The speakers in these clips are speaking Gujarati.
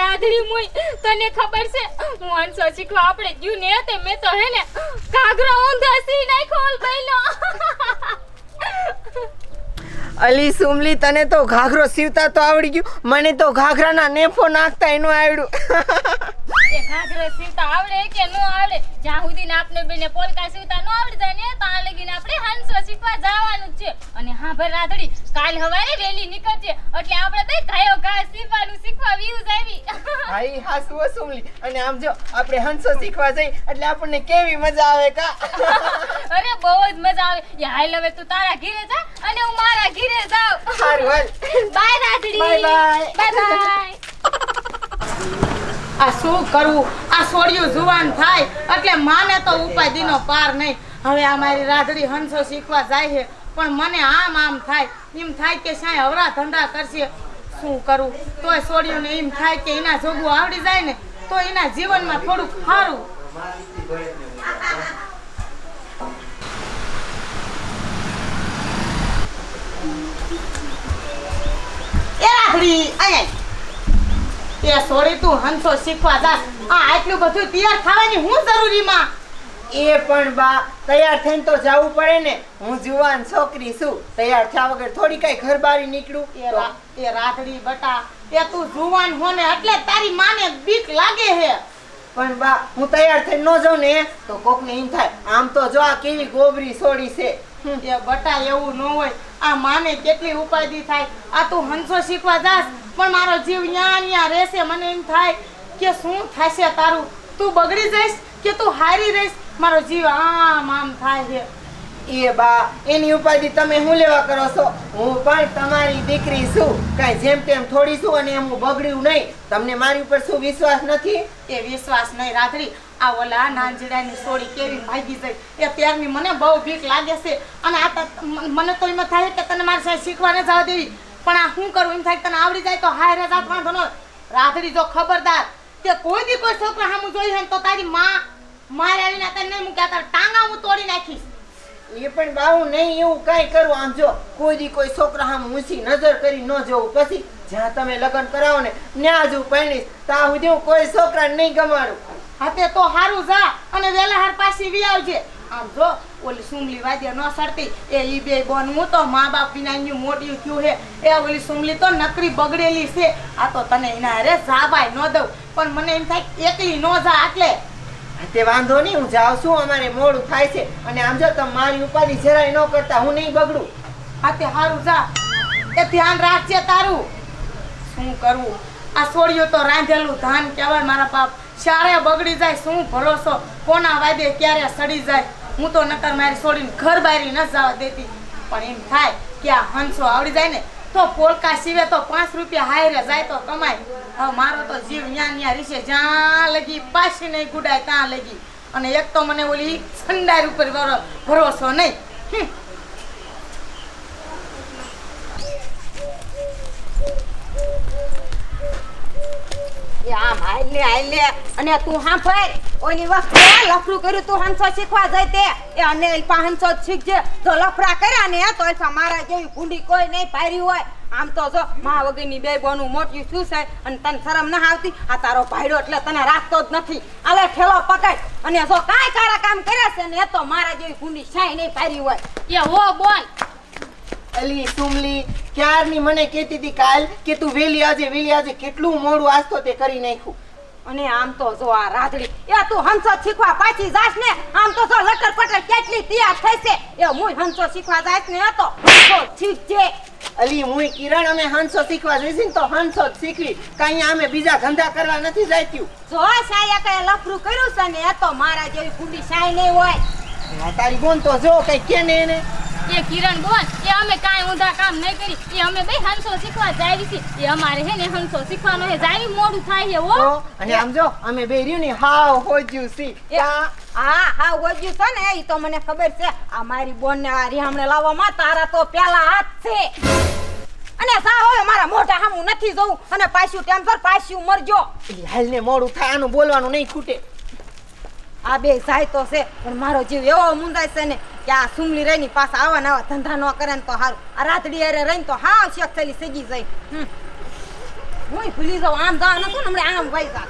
રાધડી મુઈ તને ખબર છે હું હંસો શીખવા આપણે ગયું ને તે મેં તો હે ને ઘાઘરો ઊંધા સી નાખ્યો બઈનો અલી સુમલી તને તો ઘાઘરો સીવતા તો આવડી ગયું મને તો ઘાઘરાના નેફો નાખતા એનું આવડ્યું એ ઘાઘરો સીવતા આવડે કે નો આવડે જ્યાં સુધી આપને બેને પોલકા સીવતા નો આવડી જાય ને ત્યાં લગીને આપણે હંસો શીખવા જવાનું જ છે અને હા ભાઈ રાધડી કાલ હવારે રેલી નીકળશે એટલે આપણે તો ગાયો ઘા સીવવાનું શીખવા વ્યુઝ આવી હાઈ હાસુ સુમલી અને આમ જો આપણે હંસો શીખવા જઈ એટલે આપણને કેવી મજા આવે કા અરે બહુ જ મજા આવે એ હાલ હવે તું તારા ઘરે જા અને હું મારા ઘરે જાઉં સારું હાલ બાય રાધડી બાય બાય બાય આ શું કરવું આ સોડિયું જુવાન થાય એટલે માને તો ઉપાધિનો પાર નહીં હવે આ મારી રાધડી હંસો શીખવા જાય છે પણ મને આમ થાય એમ થાય કે સાંઈ હવરા ધંધા કરશે શું કરું તોય સોડિયુંને એમ થાય કે એના જોગું આવડી જાય ને તો એના જીવનમાં થોડુંક સારું એ રાધડી આય એ સોડી તું હંસો શીખવા જા આ આટલું બધું તૈયાર થવાની હું જરૂરી માં એ પણ બા તૈયાર થઈને તો જાવું પડે ને હું જુવાન છોકરી છું તૈયાર થયા વગર થોડી કઈ ઘર બારી નીકળું એ રાધડી બટા એ તું જુવાન હો ને એટલે તારી માને બીક લાગે હે પણ બા હું તૈયાર થઈને ન જાઉં ને તો કોકને એમ થાય આમ તો જો આ કેવી ગોબરી સોડી છે એ બટા એવું ન હોય આ માને કેટલી ઉપાધિ થાય આ તું હંસો શીખવા જાસ પણ મારો જીવ ન્યા રહેશે મને એમ થાય કે શું થશે તારું તું બગડી જઈશ કે તું હારી રહીશ મારો જીવ આમ થાય છે એ બા એની ઉપાધિ તમે શું લેવા કરો છો હું પણ તમારી દીકરી છું કઈ જેમ તેમ થોડી છું અને એમ હું બગડ્યું નહીં તમને મારી ઉપર શું વિશ્વાસ નથી એ વિશ્વાસ નહીં રાધડી આ ઓલા નાનજીડાની સોડી કેવી ભાગી જઈ એ ત્યારની મને બહુ બીક લાગે છે અને આ મને તો એમ થાય કે તને મારી સાથે શીખવા ન જવા દેવી પણ આ શું કરું એમ થાય તને આવડી જાય તો હાય રે જાત વાંધો ન રાધડી જો ખબરદાર કે કોઈ દી કોઈ છોકરા સામું જોઈ હે તો તારી માં મારે આવીને તને નહીં મૂક્યા તાર ટાંગા હું તોડી નાખીશ એ પણ બાહુ નહીં એવું કઈ કરું આમ જો કોઈ દી કોઈ છોકરા સામે ઊંચી નજર કરી ન જોવું પછી જ્યાં તમે લગ્ન કરાવો ને ત્યાં જ હું પરણીશ ત્યાં સુધી હું કોઈ છોકરાને નહીં ગમાડું હા તે તો હારું જા અને વેલા હાર પાછી વી આવજે આમ જો ઓલી સુમલી વાદ્ય ન સરતી એ ઈ બે બોન હું તો મા બાપ વિના મોટી થયું હે એ ઓલી સુમલી તો નકરી બગડેલી છે આ તો તને એના હારે જાબાય ન દઉં પણ મને એમ થાય એકલી ન જા એટલે તે વાંધો નહીં હું જાઉં છું અમારે મોડું થાય છે અને આમ જો તમે મારી ઉપાધિ જરાય ન કરતા હું નહીં બગડું હા તે હારું જા એ ધ્યાન રાખજે તારું શું કરવું આ છોડ્યું તો રાંધેલું ધાન કહેવાય મારા બાપ શારે બગડી જાય શું ભરોસો કોના વાદે ક્યારે સડી જાય હું તો નકર મારી છોડીને ઘર બારી ન જવા દેતી પણ એમ થાય કે આ હંસો આવડી જાય ને તો પોલકા સીવે તો 5 રૂપિયા હાયરે જાય તો કમાય હવે મારો તો જીવ ન્યા રીશે જ્યાં લગી પાછી નહીં ગુડાય ત્યાં લગી અને એક તો મને ઓલી સંડાર ઉપર ભરોસો નહીં આમ હાલે અને તું સાંભળ ઓલી વખતે લફરું કર્યું તું હંસો શીખવા જાય તે એ અને હંસો શીખજે જો લફરા કર્યા ને તો એલફા મારા જેવી ભૂંડી કોઈ નહીં પારી હોય આમ તો જો મા વગરની બે બોનું મોટી શું છે અને તને શરમ ના આવતી આ તારો ભાઈડો એટલે તને રાખતો જ નથી આલે ઠેલો પકડ અને જો કાંઈ કારા કામ કર્યા છે ને એ તો મારા જેવી ભૂંડી સાઈ નહીં પારી હોય એ હો બોલ અલી સુમલી ક્યારની મને કહેતી હતી કાલ કે તું વેલી આજે કેટલું મોડું આજ તો તે કરી નાખ્યું અને આમ તો જો આ રાધડી એ તું હંસો શીખવા પાછી જાસ ને આમ તો જો લટર પટર કેટલી તૈયાર થઈ છે એ હું હંસો શીખવા જાસ ને તો હંસો શીખજે અલી હું કિરણ અમે હંસો શીખવા જઈશું ને તો હંસો જ શીખવી કઈ અમે બીજા ધંધા કરવા નથી જાત્યું જો સાયા કઈ લફરું કર્યું છે ને એ તો મારા જેવી ભૂંડી સાઈ નહીં હોય તારી બોન તો જો કઈ કે ને એને એ કિરણ બોલ એ અમે કાંઈ ઊંધા કામ નહીં કરી એ અમે બે હંસો શીખવા જાવી છે એ અમારે હે ને હંસો શીખવાનો હે જાવી મોડું થાય છે હો અને આમ જો અમે બે રહ્યું ને હાવ હોજ્યું સી હા વજ્યું છે ને એ તો મને ખબર છે આ મારી બોન ને આ રીહામણે લાવવામાં તારા તો પેલા હાથ છે અને સા હોય મારા મોઢા સામું નથી જોવું અને પાછું ટાઈમ પર પાછું મરજો હાલ ને મોડું થાય આનું બોલવાનું નહીં ખૂટે આ બે જાય તો છે પણ મારો જીવ એવો મુંદાય છે ને કે આ સુમલી રહીની પાસે આવા નવા ધંધા ન કરે ને તો સારું આ રાતડી અરે રહીને તો હા શેખ થયેલી સગી જાય હું ભૂલી જાઉં આમ જવા નતું ને હમણાં આમ વઈ જા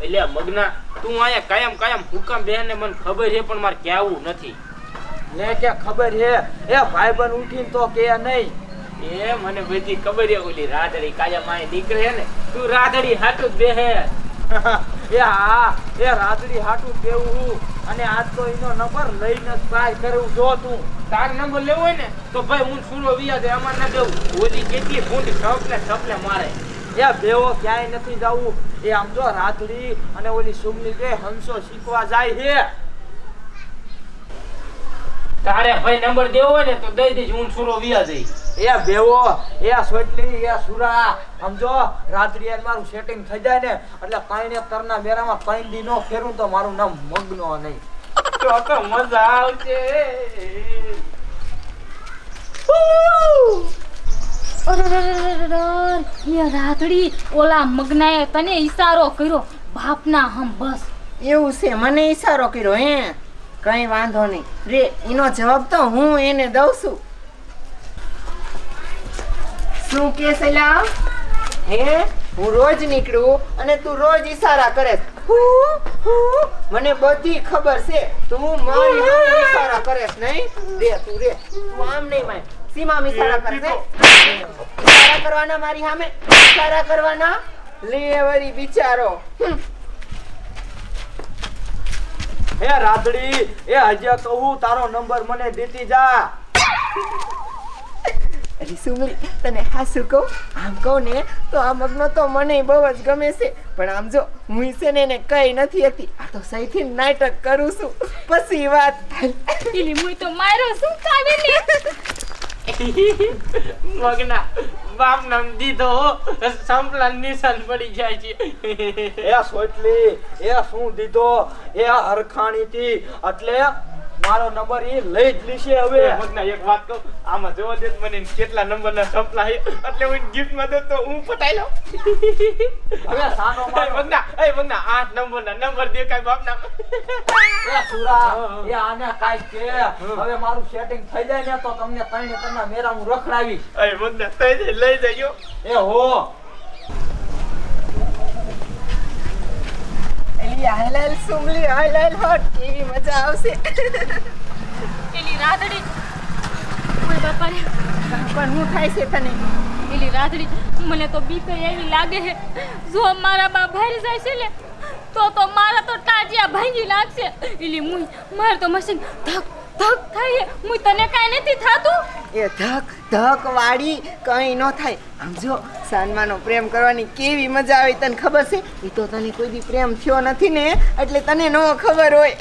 એટલે મગના તું અહીંયા કાયમ હુકમ બેન ને મને ખબર છે પણ મારે કહેવું નથી. લે કે ખબર હે એ ભાઈબંધ ઉઠીને તો કે નહીં. એ મને બધી ખબર છે ઓલી રાધડી કાયમ આય નીકળે છે ને તું રાધડી હાટું જ બેહે. એ હા એ રાત્રી હાટું કેવું અને આજ તો એનો નંબર લઈને જ ટ્રાય કરું જો તું. તાર નંબર લેવો હોય ને તો ભાઈ હું છૂરો વિયા દે અમાર ના દેવું. ઓલી કેટલી ફૂંડ સપલે મારે. એ બેવો ક્યાંય નથી જવું. એ આમ જો રાત્રી અને ઓલી સુમની બે હંસો શીખવા જાય છે. તારે ભાઈ નંબર દેવો હોય ને તો દઈ દેજ હું છૂરો વિયા જઈ. એ બેવો એ સોટલી એ સુરા સમજો રાત્રિ યાર મારું સેટિંગ થઈ જાય ને એટલે કાઈને તરના મેરામાં કાઈ દી નો ફેરું તો મારું નામ મગનો નહીં. તો મજા આવશે. રાતડી ઓલા મગનાએ તને ઈશારો કર્યો બાપના હમ બસ. એવું છે, મને ઈશારો કર્યો હે? કઈ વાંધો નહીં રે, એનો જવાબ તો હું એને દઉં છું. શું કે સલામ હે? હું રોજ નીકળું અને તું રોજ ઈશારા કરે. મને બધી ખબર છે તું મારી સામે ઈશારા કરેસ નહીં. રે તું રે, તું આમ નહીં માય સીમા ઈશારા કરે છે. ઈશારા કરવાના મારી સામે, ઈશારા કરવાના. લે વરી બિચારો. હે રાત્રી એ હજે કહું તારો નંબર મને દેતી જા. અરે સુમલી, તને હાસુ કહું, આમ કહું ને તો આ મગનો તો મને બહુ જ ગમે છે, પણ આમ જો હું છે ને એને કઈ નથી હતી. આ તો સહીથી નાટક કરું છું. પછી વાત પેલી મુઈ તો મારો શું કાવીને. મગના બાપ નામ દીધો સંપલા નિશાન પડી જાય છે. એ સોટલી એ શું દીધો એ હરખાણી થી એટલે મારો નંબર એ લઈ જ લીશે હવે. મગના એક વાત કહું, આમાં જોવા દે મને કેટલા નંબરના સંપલા છે એટલે હું ગિફ્ટ માં દઉં તો હું પટાઈ લઉં. હવે સાનો મારો મગના 8 નંબરના નંબર દેખાય બાપ નામ. એ સુરા એ આને કાઈ કે હવે મારું સેટિંગ થઈ જાય ને તો તમને કઈને તના મેરા હું રખડાવીશ. એ મગના તઈ લઈ જજો. એ હો એલી હાલ સુમલી હાલ હોટ, કેવી મજા આવશે. પેલી રાતડી ઓય બાપા રે, પણ હું થાય છે તને? પેલી રાતડી મને તો બીક એવી લાગે છે, જો મારા બા ભાઈ જાય છે ને તો મારા તો ટાટિયા ભાંગી લાગશે. એલી મુઈ માર તો મશીન ધક ધક થાય. મુઈ તને કાઈ નથી થાતું? એ ધક ધક વાળી કઈ ન થાય. આમ જો સાનમાનો પ્રેમ કરવાની કેવી મજા આવે તને ખબર છે? એ તો તને કોઈ દી પ્રેમ થયો નથી ને એટલે તને નો ખબર હોય.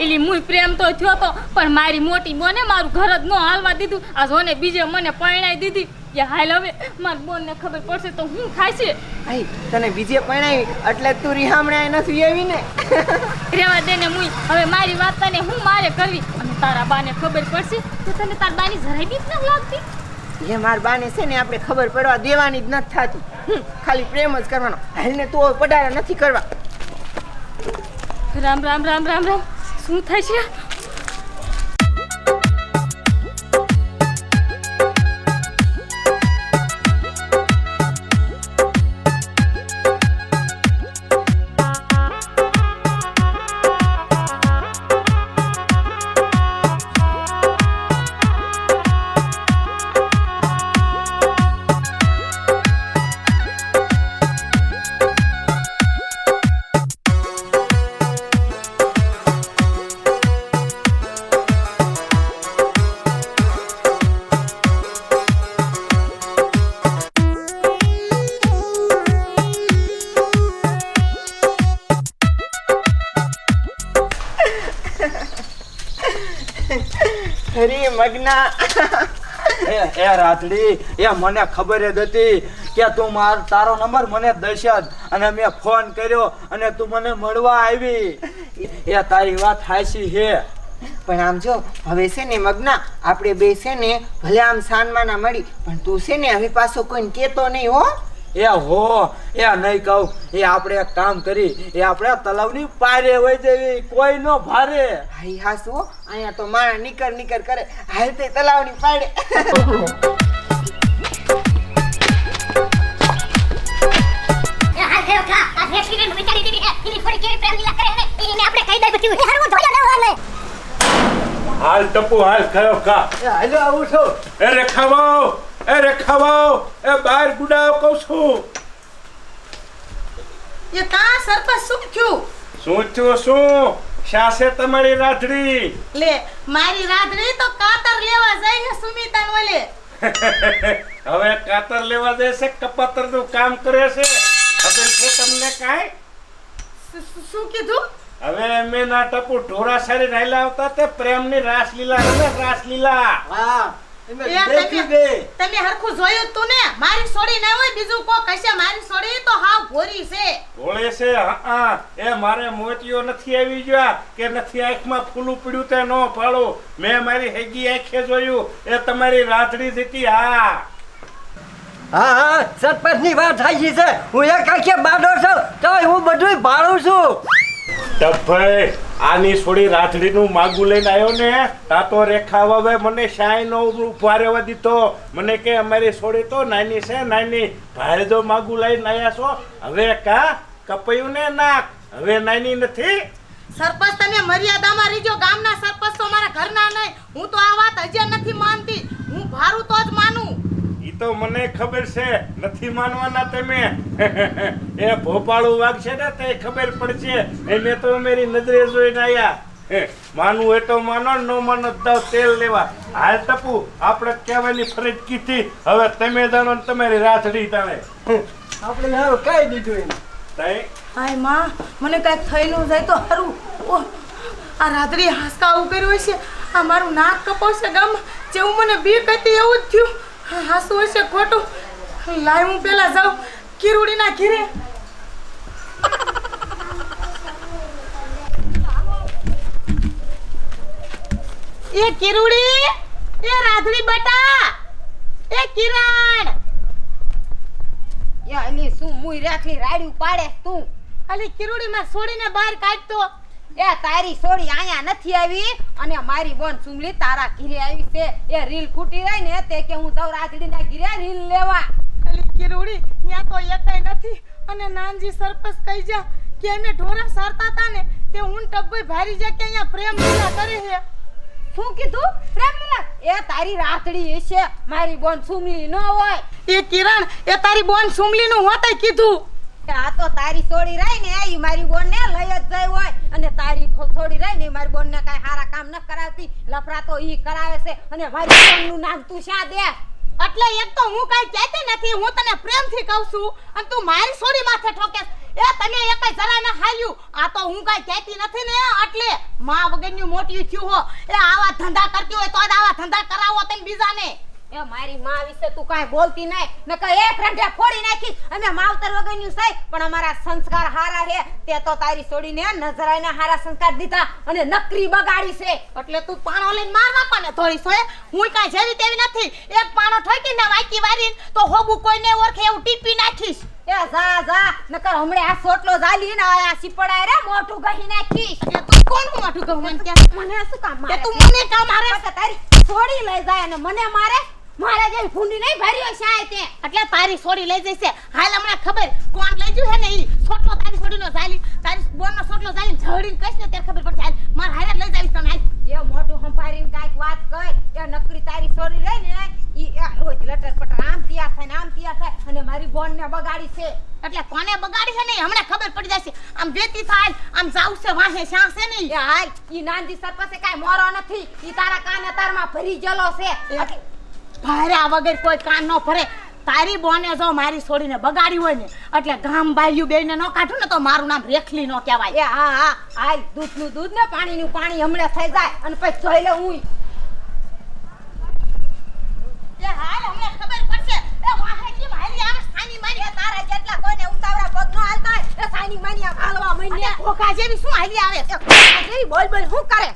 એલી મુઈ પ્રેમ તો થયો તો, પણ મારી મોટી બોને મારું ઘર જ નો હાલવા દીધું. આ જોને બીજે મને પરણાઈ દીધી. કે હાલ હવે માર બોનને ખબર પડશે તો હું થાય છે. આઈ તને બીજે પરણાવી એટલે તું રીહામણાએ નથી આવી ને. રેવા દે ને મુઈ, હવે મારી વાત તને હું મારે કરવી. અને તારા બાને ખબર પડશે તો તને તાર બાની જરાય બીક ન લાગતી? એ માર બાને છે ને આપણે ખબર પડવા દેવાની જ નથી થતી. ખાલી પ્રેમ જ કરવાનો. હાલને તું હવે પડારા નથી કરવા. રામ રામ રામ રામ રામ. શું થાય છે? અરે મગના, એ રાતડી એ મને ખબર જ હતી કે તું તારો નંબર મને દશે જ અને મેં ફોન કર્યો અને તું મને મળવા આવી. એ તારી વાત હાચી છે. પણ આમ જો હવે છે ને મગના, આપણે બે છે ને ભલે આમ સાનમાના મળી, પણ તું છે ને હવે પાછો કોઈને કેતો નહીં હો. એ હો એ નહીં કહું. એ આપણે એક કામ કરી, એ આપણે તલાવની પારે હોય જેવી કોઈ નો ભારે. હાઈ હાસુ, અહીંયા તો માણા નીકળ કરે. હાલ તે તલાવની પાડે. હાલ ટપુ હાલ ખયો ખા હાલો આવું છું. એ રેખાવાઓ એ બહાર ગુડાઓ કહું છું એ કા સરપંચ શું થયું? શું શાસે તમારી રાધડી લે મારી રાધડી તો કાતર લેવા જાય છે સુમિતા ઓલે. હવે કાતર લેવા જાય છે કપાતર નું કામ કરે છે ખબર છે તમને કાંઈ શું કીધું? હવે મેં ના ટપુ ઢોરા સારી રાયલા આવતા તે પ્રેમની રાસલીલા રમે રાસલીલા હા એ તમે હરખું જોયું તું ને? મારી સોડી ના હોય બીજું કોક હશે. મારી સોડી તો હાવ ભોરી છે. ભોળે છે હા એ મારે મોતીઓ નથી આવી ગયા કે નથી આંખમાં ફૂલું પડ્યું તે નો પાડો મેં મારી હેગી આંખે જોયું એ તમારી રાધડી હતી હા હા સરપંચની વાત સાચી છે. હું એક આંખે બાડો છું તો હું બધું ભાળું છું. ટપભાઈ આની થોડી રાધડીનું માગું લઈને આવ્યો ને તા તો રેખા હવે મને શાય નો ઉભા રહેવા દીધો મને કે અમારી છોડી તો નાની છે નાની ભારે જો માગું લઈને આવ્યા છો હવે કા કપાયું ને નાક હવે નાની નથી. સરપંચ તમે મર્યાદામાં રહીજો. ગામના સરપંચ તો મારા ઘરના નહીં. હું તો આ વાત હજી નથી માનતી. હું ભારું તો જ માનું. ઈ તો મને ખબર છે નથી માનવાના તમે એ ભોપાળું વાઘ છે ને તે ખબર પડશે એને તો મારી નજરે જોઈને આયા માનવું હોય તો માનો ન માનો તો તેલ લેવા હાલ ટપુ આપણે કહેવાની ફરજ કીધી હવે તમે જાણો ને તમારી રાથડી તાણે આપણે હવે કહી દીધું એને. તઈ હાય માં મને કઈક થયેલું જાય તો હારું. ઓહ, આ રાત્રિ હાસકા આવું કર્યું હશે. આ મારું નાક કપાવશે ગામમાં. જેવું મને બીક હતી એવું જ થયું. હાસું હશે ખોટું. લાય હું પેલા જાઉં કિરુડીના ઘીરે. એ કિરુડી, એ રાધડી બેટા, એ કિરણ. યા એલી શું મુઈ રાખલી રાડ્યું પાડે તું? અલી કિરુડી માં છોડીને બહાર કાઢતો. એ તારી સોડી આયા નથી આવી અને મારી બોન સુમલી તારા ઘીરે આવી છે. એ રીલ ફૂટી રહી ને તે કે હું જાઉં રાધડીના ઘીરે રીલ લેવા. અલી કિરુડી ત્યાં તો એકાઈ નથી. અને નાનજી સરપંચ કહી જા કે અમે ઢોરા સારતા હતા ને તે હું ટબ્બઈ ભારી જા કે અહીંયા પ્રેમ લીલા કરે છે. શું કીધું? પ્રેમ લીલા? એ તારી રાધડી છે મારી બોન સુમલી ન હોય. એ કિરણ એ તારી બોન સુમલી નું હોતે કીધું. આ તો તારી સોડી રહી ને એ મારી બોન ને લઈ જ જાય હોય અને તારી થોડી રહી ને મારી બોન ને કઈ સારા કામ ન કરાવતી લફરા તો ઈ કરાવે છે અને મારી બોન નું નામ તું શા દે? એટલે એક તો હું કઈ કહેતી નથી. હું તને પ્રેમથી કહું છું અને તું મારી સોડી માથે ઠોકે. એ તમે એકઈ જરા ન હાલ્યું. આ તો હું કઈ કહેતી નથી ને એટલે માં વગરની મોટી થયું હો. એ આવા ધંધા કરતી હોય તો જ આવા ધંધા કરાવો તમે બીજાને. એ મારી માં વિશે તું કાઈ બોલતી નહીં ને કઈ એક રંઢે ફોડી નાખી. અમે માવતર વગરનું છે પણ અમારા સંસ્કાર હારા છે. તે તો તારી છોડીને નજરાઈને હારા સંસ્કાર દીધા અને નકરી બગાડી છે. એટલે તું પાણો લઈને મારવા કોને થોડી સોય? હું કાઈ જેવી તેવી નથી. એક પાણો ઠોકીને વાકી વારીને તો હોબુ કોઈને ઓળખે એવું ટીપી નાખીશ. એ જા નકર હમણે આ સોટલો ઝાલી ને આ સિપડાય રે મોઢું ગહી નાખીશ. એટલે તું કોણ મોઢું કહું મને કે મને શું કામ મારે? તું મને કામ મારે? તારી છોડી લઈ જાય અને મને મારે? મારા જેવી ભૂંડી નહીં ભર્યો શાય તે. એટલે તારી છોડી લઈ જઈશે. હાલ હમણાં ખબર કોણ લઈ ગયું હે ને ઈ સોટલો તારી છોડીનો ઝાલી તારી બોનનો સોટલો ઝાલીને ઝડીને કઈશ ને ત્યારે ખબર પડશે. હાલ માર હારે લઈ જાવીશ તને. હાલ એ મોઢું સંભાળીને કાંઈક વાત કર. એ નકરી તારી છોડી રહી ને ઈ રોજ લટર પટર આમ તૈયાર થાય અને મારી બોન ને બગાડી છે. એટલે કોને બગાડી છે ને હમણાં ખબર પડી જશે. આમ વેતી થાય આમ જાવ છે વાહે શ્યાં છે ને એ હાલ ઈ નાનજી સરપસે કાઈ મોરો નથી. ઈ તારા કાને તારમાં ભરી ગયેલો છે. ભાર્યા વગર કોઈ કાન ન ભરે. તારી બોને જો મારી છોડીને બગાડી હોય ને એટલે ગામ બાયું બેયને ન કાઢું ને તો મારું નામ રેખલી નો કહેવાય. એ હા હાલ દૂધનું દૂધ ને પાણીનું પાણી હમણાં થઈ જાય અને પછી જોઈ લે હું. એ હાલ હમણાં ખબર પડશે. એ વાહે કેમ હાલી આવે સાની મારી? તારા જેટલા કોઈને ઉતાવળા પગ નો હાલતા હોય એ સાની માની હાલવા માંડ્યા. ખોખા જેવી શું હાલી આવે? બોલ હું કરે?